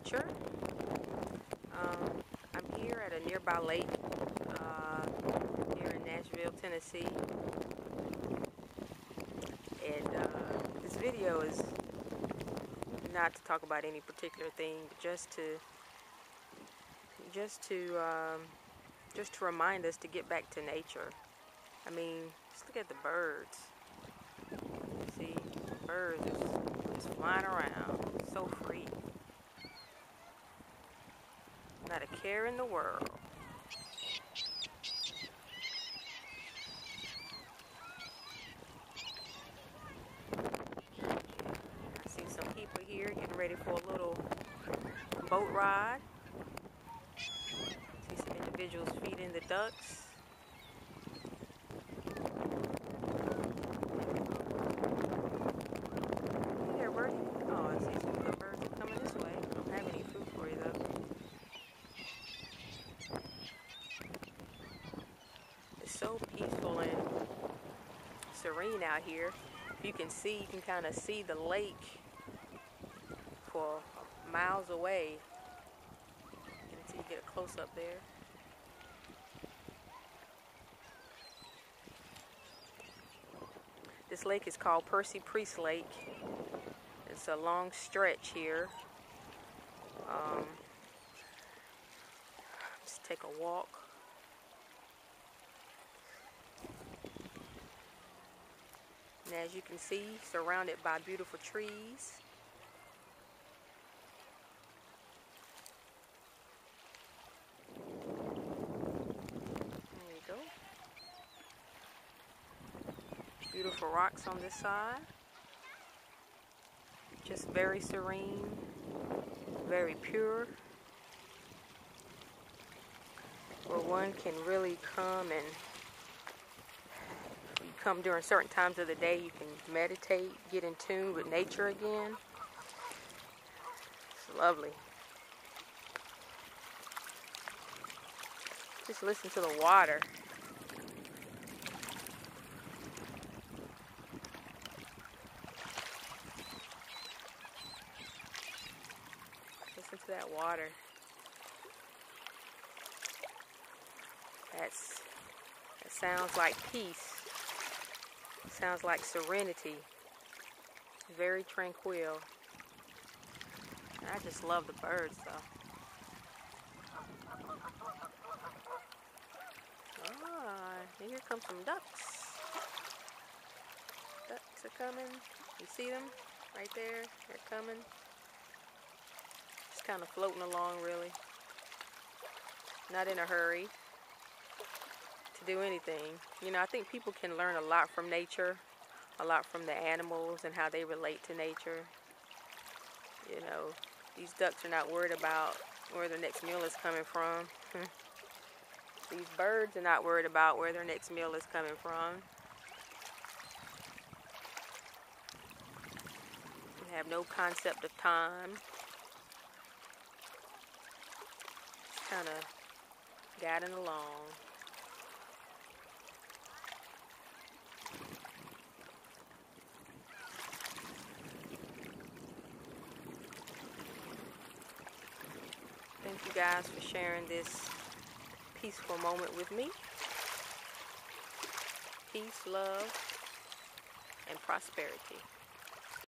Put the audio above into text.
nature. I'm here at a nearby lake here in Nashville, Tennessee. And this video is not to talk about any particular thing, but just to remind us to get back to nature. I mean, just look at the birds. See, birds just flying around, so free. Not a care in the world. I see some people here getting ready for a little boat ride. See some individuals feeding the ducks. Hey there, birdie. Oh, I see some good birds are coming this way. I don't have any food for you though. It's so peaceful and serene out here. You can kind of see the lake for miles away. You get a close up there. This lake is called Percy Priest Lake. It's a long stretch here. Just take a walk. And as you can see, surrounded by beautiful trees. There you go. Beautiful rocks on this side. Just very serene, very pure. Where one can really come and come during certain times of the day. You can meditate, get in tune with nature again. It's lovely. Just listen to the water. Listen to that water. That sounds like peace. Sounds like serenity. Very tranquil. I just love the birds though. And here come some ducks. Ducks are coming. You see them right there? They're coming. Just kind of floating along really. Not in a hurry to do anything. You know, I think people can learn a lot from nature, a lot from the animals and how they relate to nature. You know, these ducks are not worried about where their next meal is coming from. These birds are not worried about where their next meal is coming from. They have no concept of time. Just kind of guiding along. Thank you guys for sharing this peaceful moment with me. Peace, love, and prosperity.